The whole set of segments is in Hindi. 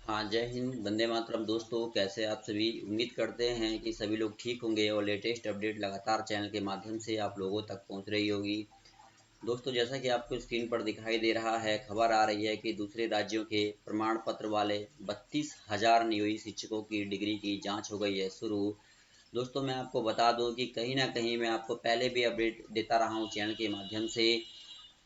हाँ, जय हिंद, वंदे मातरम। दोस्तों, कैसे आप सभी? उम्मीद करते हैं कि सभी लोग ठीक होंगे और लेटेस्ट अपडेट लगातार चैनल के माध्यम से आप लोगों तक पहुंच रही होगी। दोस्तों, जैसा कि आपको स्क्रीन पर दिखाई दे रहा है, खबर आ रही है कि दूसरे राज्यों के प्रमाण पत्र वाले 32,000 नियोजित शिक्षकों की डिग्री की जांच हो गई है शुरू। दोस्तों, मैं आपको बता दूं कि कहीं ना कहीं मैं आपको पहले भी अपडेट देता रहा हूं चैनल के माध्यम से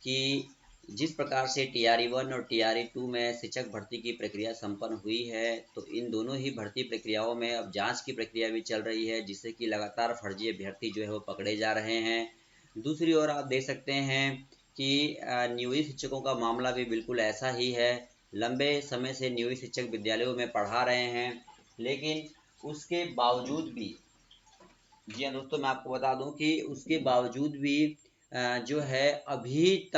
कि जिस प्रकार से TRE 1 और TRE 2 में शिक्षक भर्ती की प्रक्रिया संपन्न हुई है, तो इन दोनों ही भर्ती प्रक्रियाओं में अब जांच की प्रक्रिया भी चल रही है, जिससे कि लगातार फर्जी अभ्यर्थी जो है वो पकड़े जा रहे हैं। दूसरी ओर आप देख सकते हैं कि नियोजित शिक्षकों का मामला भी बिल्कुल ऐसा ही है। लंबे समय से नियोजित शिक्षक विद्यालयों में पढ़ा रहे हैं, लेकिन उसके बावजूद भी, जी हाँ दोस्तों, मैं आपको बता दूं कि उसके बावजूद भी जो है अभी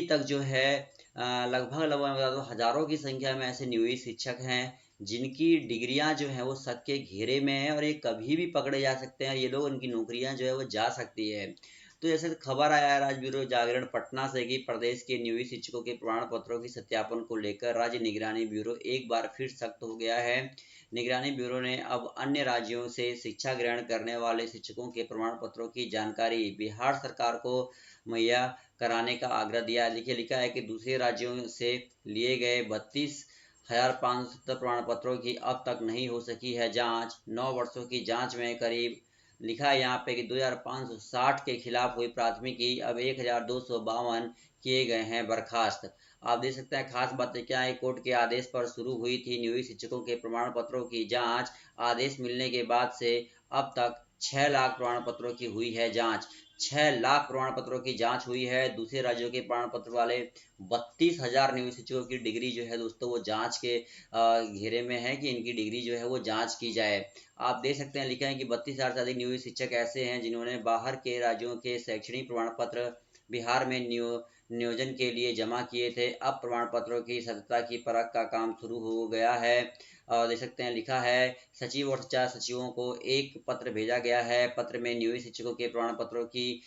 तक जो है लगभग लगभग मैं बता दूं हजारों की संख्या में ऐसे नियोजित शिक्षक हैं जिनकी डिग्रियां जो है वो शक के घेरे में है और ये कभी भी पकड़े जा सकते हैं। ये लोग, उनकी नौकरियां जो है वो जा सकती है। तो जैसे खबर आया है आज ब्यूरो जागरण पटना से कि प्रदेश के नियोजित शिक्षकों के प्रमाण पत्रों की सत्यापन को लेकर राज्य निगरानी ब्यूरो एक बार फिर सख्त हो गया है। निगरानी ब्यूरो ने अब अन्य राज्यों से शिक्षा ग्रहण करने वाले शिक्षकों के प्रमाण पत्रों की जानकारी बिहार सरकार को मुहैया कराने का आग्रह दिया। लिखे लिखा है कि दूसरे राज्यों से लिए गए 32,570 प्रमाण पत्रों की अब तक नहीं हो सकी है जांच। 9 वर्षों की जांच में करीब, लिखा है यहाँ पे कि 2,560 के खिलाफ हुई प्राथमिकी अब 1,252 किए गए हैं बर्खास्त। आप देख सकते हैं खास बातें क्या है। कोर्ट के आदेश पर शुरू हुई थी नियोजित शिक्षकों के प्रमाण पत्रों की जांच। आदेश मिलने के बाद से अब तक 6 लाख प्रमाण पत्रों की हुई है जांच। 6 लाख प्रमाण पत्रों की जांच हुई है। दूसरे राज्यों के प्रमाण पत्र वाले 32,000 नियोजित शिक्षकों की डिग्री जो है दोस्तों वो जांच के घेरे में है कि इनकी डिग्री जो है वो जांच की जाए। आप देख सकते हैं लिखा है कि 32,000 से अधिक नियोजित शिक्षक ऐसे हैं जिन्होंने बाहर के राज्यों के शैक्षणिक प्रमाण पत्र बिहार में नियोजन के लिए जमा किए थे। अब प्रमाण पत्रों की सत्यता की परख का काम शुरू हो गया है। देख सकते हैं लिखा है सचिव और 4 सचिवों को एक पत्र भेजा गया है। पत्र में नियोजित शिक्षकों के प्रमाण पत्रों की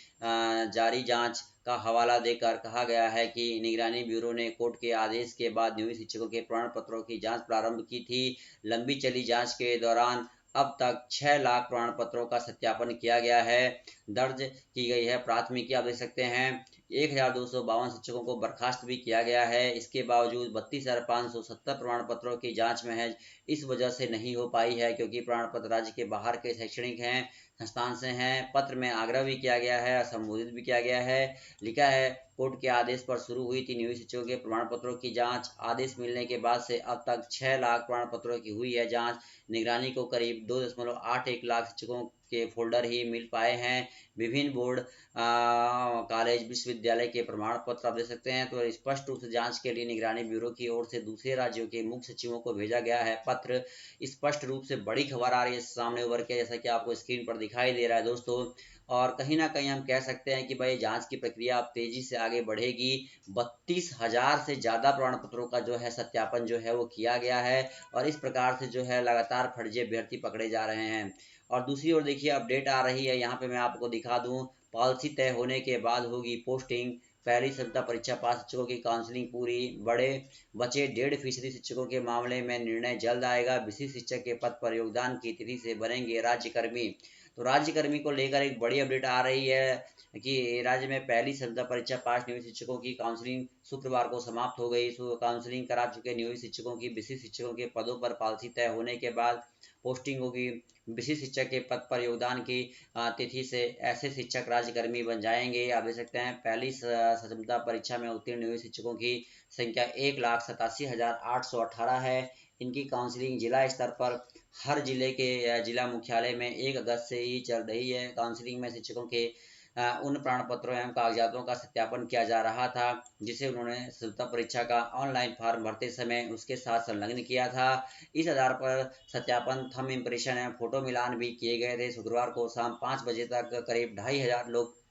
जारी जांच का हवाला देकर कहा गया है कि निगरानी ब्यूरो ने कोर्ट के आदेश के बाद नियोजित शिक्षकों के प्रमाण पत्रों की जांच प्रारंभ की थी। लंबी चली जांच के दौरान अब तक 6 लाख प्रमाण पत्रों का सत्यापन किया गया है। दर्ज की गई है प्राथमिकी, आप देख सकते हैं 1,252 शिक्षकों को बर्खास्त भी किया गया है। इसके बावजूद 32,570 प्रमाण पत्रों की जांच में है। इस वजह से नहीं हो पाई है क्योंकि प्रमाण पत्र राज्य के बाहर के शैक्षणिक हैं संस्थान से हैं। पत्र में आग्रह भी किया गया है, संबोधित भी किया गया है। लिखा है कोर्ट के आदेश पर शुरू हुई थी नियोजित शिक्षकों के प्रमाण पत्रों की जांच। आदेश मिलने के बाद से अब तक 6 लाख प्रमाण पत्रों की हुई है जांच। निगरानी को करीब 2.81 लाख शिक्षकों के फोल्डर ही मिल पाए हैं। विभिन्न बोर्ड, कॉलेज, विश्वविद्यालय के प्रमाण पत्र आप दे सकते हैं। तो स्पष्ट रूप से जांच के लिए निगरानी ब्यूरो की ओर से दूसरे राज्यों के मुख्य सचिवों को भेजा गया है पत्र। स्पष्ट रूप से बड़ी खबर आ रही है सामने उभर के, जैसा कि आपको स्क्रीन पर दिखाई दे रहा है दोस्तों। और कहीं ना कहीं हम कह सकते हैं कि भाई जांच की प्रक्रिया अब तेजी से आगे बढ़ेगी। 32,000 से ज़्यादा प्रमाण पत्रों का जो है सत्यापन जो है वो किया गया है और इस प्रकार से जो है लगातार फर्जी अभ्यर्थी पकड़े जा रहे हैं। और दूसरी ओर देखिए अपडेट आ रही है, यहाँ पे मैं आपको दिखा दूँ, पॉलिसी तय होने के बाद होगी पोस्टिंग। पहली क्षमता परीक्षा पास शिक्षकों की काउंसलिंग पूरी। बड़े बचे 1.5% शिक्षकों के मामले में निर्णय जल्द आएगा। विशिष्ट शिक्षक के पद पर योगदान की तिथि से बनेंगे राज्यकर्मी। तो राज्यकर्मी को लेकर एक बड़ी अपडेट आ रही है कि राज्य में पहली क्षमता परीक्षा पास नियोजित शिक्षकों की काउंसलिंग शुक्रवार को समाप्त हो गई। काउंसलिंग करा चुके नियोजित शिक्षकों की विशिष्ट शिक्षकों के पदों पर पॉलिसी तय होने के बाद पोस्टिंग होगी। विशिष्ट शिक्षक के पद पर योगदान की तिथि से ऐसे शिक्षक राज्यकर्मी बन जाएंगे। आप देख सकते हैं पहली क्षमता परीक्षा में उत्तीर्ण नियोजित शिक्षकों की संख्या 1,87,818 है। इनकी काउंसलिंग जिला स्तर पर हर जिले के जिला मुख्यालय में 1 अगस्त से ही चल रही है। काउंसलिंग में शिक्षकों के उन प्रमाण पत्रों एवं कागजातों का सत्यापन किया जा रहा था जिसे उन्होंने क्षमता परीक्षा का ऑनलाइन फॉर्म भरते समय उसके साथ संलग्न किया था। इस आधार पर सत्यापन, थंब इम्प्रेशन एवं फोटो मिलान भी किए गए थे। शुक्रवार को शाम 5 बजे तक करीब 2,500 लोग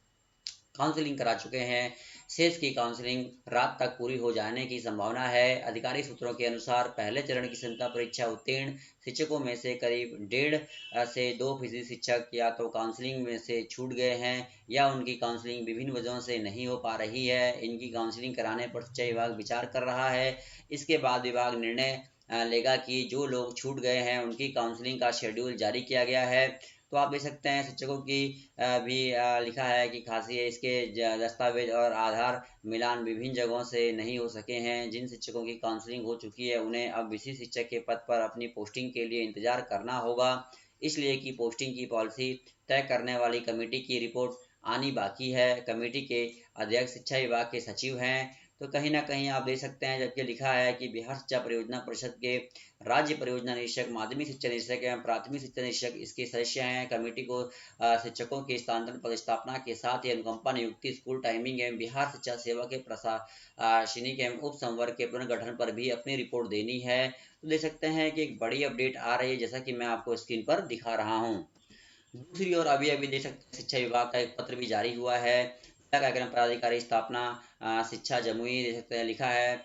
काउंसलिंग करा चुके हैं। शेष की काउंसलिंग रात तक पूरी हो जाने की संभावना है। आधिकारिक सूत्रों के अनुसार पहले चरण की क्षमता परीक्षा उत्तीर्ण शिक्षकों में से करीब 1.5 से 2% शिक्षक या तो काउंसलिंग में से छूट गए हैं या उनकी काउंसलिंग विभिन्न वजहों से नहीं हो पा रही है। इनकी काउंसलिंग कराने पर शिक्षा विभाग विचार कर रहा है। इसके बाद विभाग निर्णय लेगा कि जो लोग छूट गए हैं उनकी काउंसलिंग का शेड्यूल जारी किया गया है। तो आप देख सकते हैं शिक्षकों की भी लिखा है कि खासी है, इसके दस्तावेज और आधार मिलान विभिन्न जगहों से नहीं हो सके हैं। जिन शिक्षकों की काउंसलिंग हो चुकी है उन्हें अब विशिष्ट शिक्षक के पद पर अपनी पोस्टिंग के लिए इंतजार करना होगा, इसलिए कि पोस्टिंग की पॉलिसी तय करने वाली कमेटी की रिपोर्ट आनी बाकी है। कमेटी के अध्यक्ष शिक्षा विभाग के सचिव हैं। तो कहीं ना कहीं आप देख सकते हैं, जबकि लिखा है कि बिहार शिक्षा परियोजना परिषद के राज्य परियोजना निरीक्षक, माध्यमिक शिक्षा निरीक्षक एवं प्राथमिक शिक्षा निरीक्षक इसके सदस्य हैं। कमेटी को शिक्षकों के स्थानांतरण, पदस्थापना के साथ ही अनुकंपा नियुक्ति, स्कूल टाइमिंग एवं बिहार शिक्षा सेवा के प्रशासनिक एवं उप संवर्ग के पुनर्गठन पर भी अपनी रिपोर्ट देनी है। तो देख सकते हैं कि एक बड़ी अपडेट आ रही है, जैसा कि मैं आपको स्क्रीन पर दिखा रहा हूँ। दूसरी ओर अभी अभी देख सकते हैं शिक्षा विभाग का एक पत्र भी जारी हुआ है। जिला कार्यक्रम पदाधिकारी स्थापना शिक्षा जमुई देख सकते हैं, लिखा है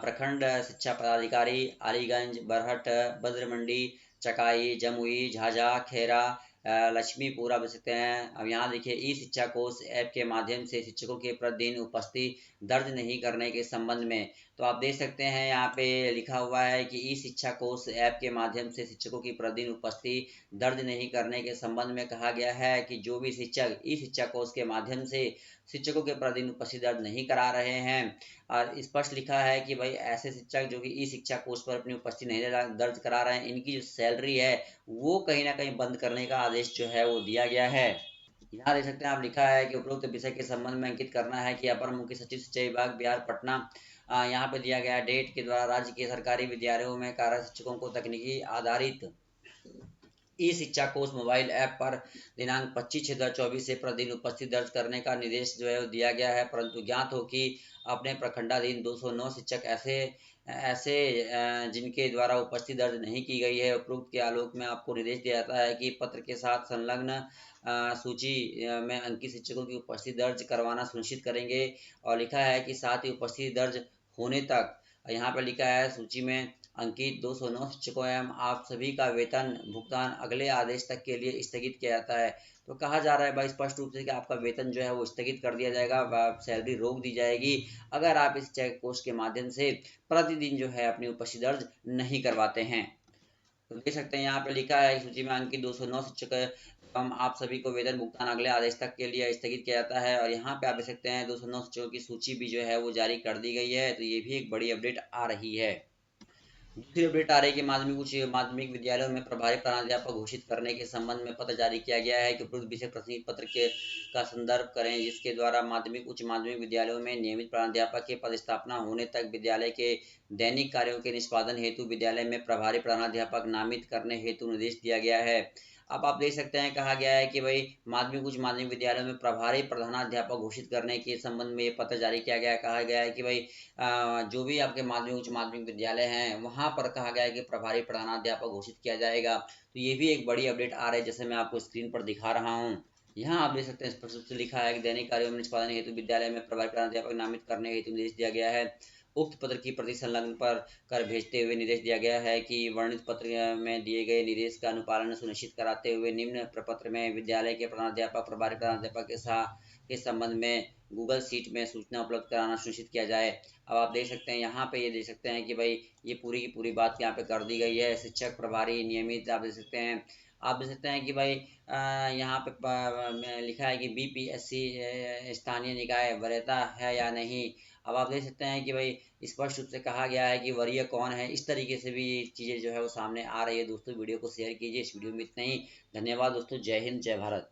प्रखंड शिक्षा पदाधिकारी अलीगंज, बरहट, बद्रमंडी, चकाई, जमुई, झाझा, खेरा, लक्ष्मीपुरा देख सकते हैं। अब यहाँ देखिए ई शिक्षा कोष ऐप के माध्यम से शिक्षकों के प्रतिदिन उपस्थिति दर्ज नहीं करने के संबंध में, तो आप देख सकते हैं यहाँ पे लिखा हुआ है कि ई शिक्षा कोष ऐप के माध्यम से शिक्षकों की प्रतिदिन उपस्थिति दर्ज नहीं करने के संबंध में कहा गया है कि जो भी शिक्षक ई शिक्षा कोष के माध्यम से शिक्षकों के प्रतिदिन उपस्थिति दर्ज नहीं करा रहे हैं, और स्पष्ट लिखा है कि भाई ऐसे शिक्षक जो कि ई शिक्षा कोष पर अपनी उपस्थिति नहीं दर्ज करा रहे हैं, इनकी जो सैलरी है वो कहीं ना कहीं बंद करने का आदेश जो है वो दिया गया है। यहाँ देख सकते हैं आप, लिखा है कि उपरोक्त विषय के संबंध में अंकित करना है कि अपर मुख्य सचिव शिक्षा विभाग बिहार पटना, यहाँ पे दिया गया डेट के द्वारा राज्य के सरकारी विद्यालयों में कार्यरत शिक्षकों को तकनीकी आधारित ई शिक्षा कोष मोबाइल ऐप पर दिनांक 25/6/2024 से प्रतिदिन उपस्थिति दर्ज करने का निर्देश जो है वो दिया गया है। परंतु ज्ञात हो कि अपने प्रखंडाधीन 209 शिक्षक ऐसे ऐसे जिनके द्वारा उपस्थिति दर्ज नहीं की गई है। उपरोक्त के आलोक में आपको निर्देश दिया जाता है कि पत्र के साथ संलग्न सूची में अंकित शिक्षकों की उपस्थिति दर्ज करवाना सुनिश्चित करेंगे। और लिखा है कि साथ ही उपस्थिति दर्ज होने तक यहाँ पर लिखा है सूची में अंकित 209 शिक्षकों एवं आप सभी का वेतन भुगतान अगले आदेश तक के लिए स्थगित किया जाता है। तो कहा जा रहा है भाई स्पष्ट रूप से कि आपका वेतन जो है वो स्थगित कर दिया जाएगा, सैलरी रोक दी जाएगी अगर आप इस चेक कोष के माध्यम से प्रतिदिन जो है अपनी उपस्थिति दर्ज नहीं करवाते हैं। तो देख सकते हैं यहाँ पे लिखा है सूची में अंकित 209 शिक्षक हम आप सभी को वेतन भुगतान अगले आदेश तक के लिए स्थगित किया जाता है। और यहाँ पे आप देख सकते हैं 209 शिक्षकों की सूची भी जो है वो जारी कर दी गई है। तो ये भी एक बड़ी अपडेट आ रही है। दूसरी अपडेट आ रही है कि माध्यमिक उच्च माध्यमिक विद्यालयों में प्रभारी प्रधानाध्यापक घोषित करने के संबंध में पत्र जारी किया गया है कि उपरोक्त विषय प्रश्न पत्र के का संदर्भ करें, जिसके द्वारा माध्यमिक उच्च माध्यमिक विद्यालयों में नियमित प्रधानाध्यापक के पदस्थापना होने तक विद्यालय के दैनिक कार्यों के निष्पादन हेतु विद्यालय में प्रभारी प्रधानाध्यापक नामित करने हेतु निर्देश दिया गया है। अब आप देख सकते हैं कहा गया है कि भाई माध्यमिक उच्च माध्यमिक विद्यालयों में प्रभारी प्रधानाध्यापक घोषित करने के संबंध में ये पत्र जारी किया गया है। कहा गया है कि भाई जो भी आपके माध्यमिक उच्च माध्यमिक विद्यालय हैं वहाँ पर कहा गया है कि प्रभारी प्रधानाध्यापक घोषित किया जाएगा। तो ये भी एक बड़ी अपडेट आ रही है, जैसे मैं आपको स्क्रीन पर दिखा रहा हूँ। यहाँ आप देख सकते हैं स्पष्ट रूप से लिखा है कि दैनिक कार्यों में निष्पादन हेतु विद्यालय में प्रभारी प्रधानाध्यापक नामित करने हेतु निर्देश दिया गया है। उक्त पत्र की प्रति संलग्न पर कर भेजते हुए निर्देश दिया गया है कि वर्णित पत्र में दिए गए निर्देश का अनुपालन सुनिश्चित कराते हुए निम्न प्रपत्र में विद्यालय के प्रधानाध्यापक प्रभारी प्रधानाध्यापक के संबंध में गूगल सीट में सूचना उपलब्ध कराना सुनिश्चित किया जाए। अब आप देख सकते हैं यहाँ पे ये देख सकते हैं कि भाई ये पूरी की पूरी बात यहाँ पे कर दी गई है। शिक्षक प्रभारी नियमित आप देख सकते हैं, आप देख सकते हैं कि भाई यहाँ पे लिखा है कि बीपीएससी स्थानीय निकाय वरीयता है या नहीं। अब आप देख सकते हैं कि भाई स्पष्ट रूप से कहा गया है कि वरीय कौन है। इस तरीके से भी चीज़ें जो है वो सामने आ रही है। दोस्तों वीडियो को शेयर कीजिए। इस वीडियो में इतना ही। धन्यवाद दोस्तों। जय हिंद, जय भारत।